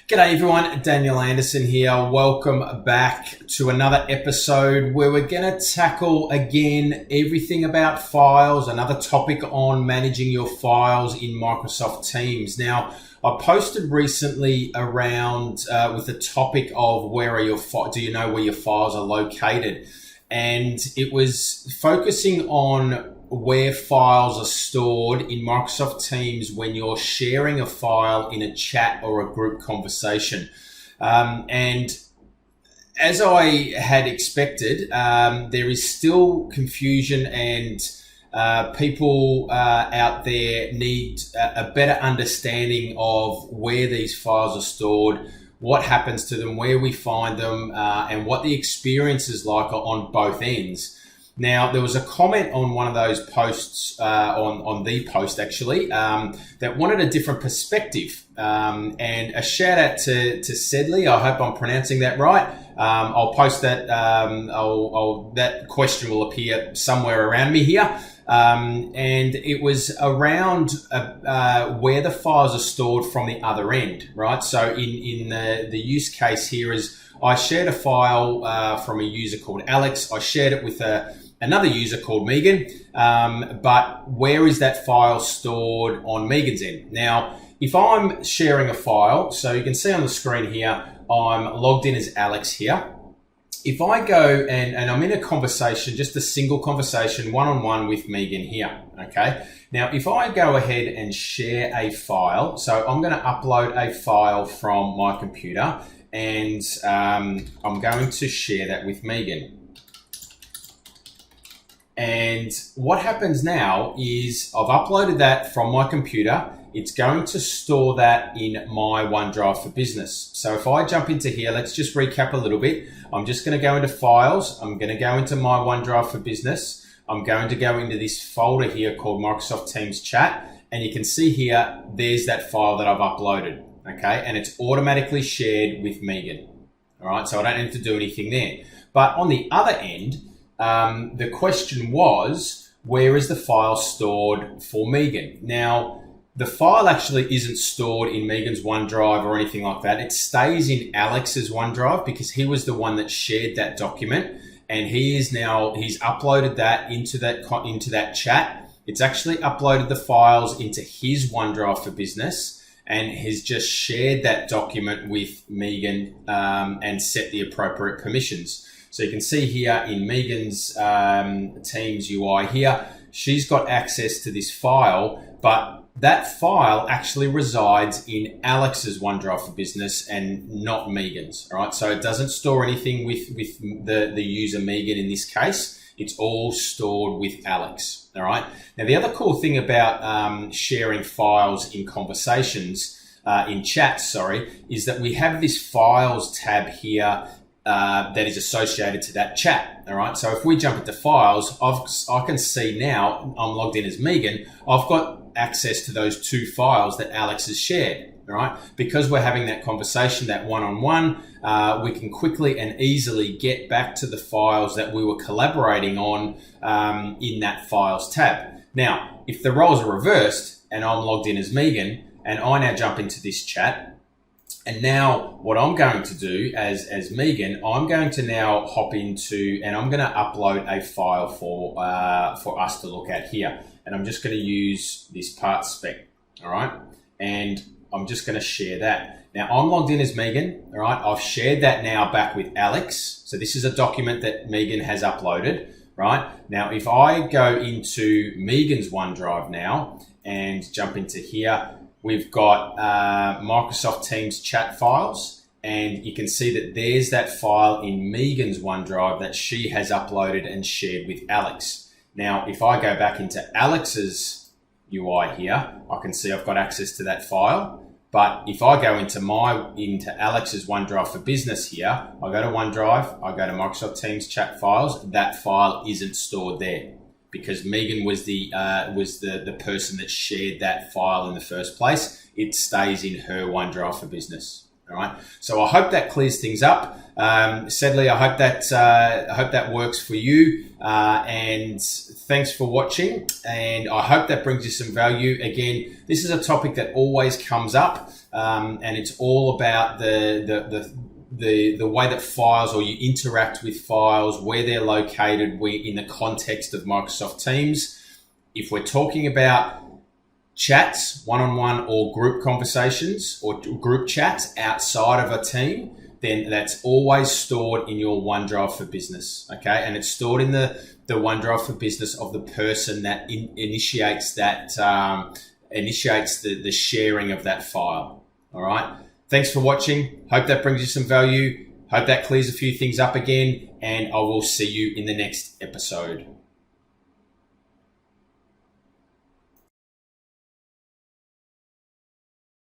G'day everyone, Daniel Anderson here. Welcome back to another episode where we're going to tackle again everything about files, another topic on managing your files in Microsoft Teams. Now, I posted recently around with the topic of do you know where your files are located? And it was focusing on where files are stored in Microsoft Teams when you're sharing a file in a chat or a group conversation. And as I had expected, there is still confusion and people out there need a better understanding of where these files are stored, what happens to them, where we find them, and what the experience is like on both ends. Now, there was a comment on one of those posts, on the post actually, that wanted a different perspective. And a shout out to Sedley. I hope I'm pronouncing that right. I'll post that. That question will appear somewhere around me here. And it was around where the files are stored from the other end, right? So in the use case here is I shared a file from a user called Alex. I shared it with another user called Megan, but where is that file stored on Megan's end? Now, if I'm sharing a file, so you can see on the screen here, I'm logged in as Alex here. If I go and I'm in a conversation, just a single conversation, one-on-one with Megan here, okay? Now, if I go ahead and share a file, so I'm gonna upload a file from my computer and I'm going to share that with Megan. And what happens now is I've uploaded that from my computer. It's going to store that in my OneDrive for Business. So if I jump into here, let's just recap a little bit. I'm just going to go into Files. I'm going to go into my OneDrive for Business. I'm going to go into this folder here called Microsoft Teams Chat. And you can see here, there's that file that I've uploaded. Okay, and it's automatically shared with Megan. All right, so I don't need to do anything there. But on the other end, the question was, where is the file stored for Megan? Now, the file actually isn't stored in Megan's OneDrive or anything like that. It stays in Alex's OneDrive because he was the one that shared that document, and he's uploaded that into that chat. It's actually uploaded the files into his OneDrive for Business and has just shared that document with Megan and set the appropriate permissions. So you can see here in Megan's Teams UI here, she's got access to this file, but that file actually resides in Alex's OneDrive for Business and not Megan's, all right? So it doesn't store anything with the user Megan in this case. It's all stored with Alex, all right? Now, the other cool thing about sharing files in conversations, in chats, is that we have this Files tab here that is associated to that chat, all right? So if we jump into Files, I can see now, I'm logged in as Megan, I've got access to those two files that Alex has shared, all right? Because we're having that conversation, that one-on-one, we can quickly and easily get back to the files that we were collaborating on in that Files tab. Now, if the roles are reversed and I'm logged in as Megan and I now jump into this chat, and now what I'm going to do as Megan, I'm going to now hop into and I'm going to upload a file for us to look at here. And I'm just going to use this part spec, all right? And I'm just going to share that. Now I'm logged in as Megan, all right? I've shared that now back with Alex. So this is a document that Megan has uploaded, right? Now if I go into Megan's OneDrive now and jump into here, we've got Microsoft Teams chat files, and you can see that there's that file in Megan's OneDrive that she has uploaded and shared with Alex. Now, if I go back into Alex's UI here, I can see I've got access to that file. But if I go into Alex's OneDrive for Business here, I go to OneDrive, I go to Microsoft Teams chat files, that file isn't stored there because Megan was the person that shared that file in the first place. It stays in her OneDrive for Business. All right. So I hope that clears things up. Sadly, I hope that works for you. And thanks for watching. And I hope that brings you some value. Again, this is a topic that always comes up, and it's all about the way that files, or you interact with files, where they're located, in the context of Microsoft Teams. If we're talking about chats, one-on-one or group conversations or group chats outside of a team, then that's always stored in your OneDrive for Business, okay? And it's stored in the OneDrive for Business of the person that initiates the sharing of that file, all right? Thanks for watching. Hope that brings you some value. Hope that clears a few things up again, and I will see you in the next episode.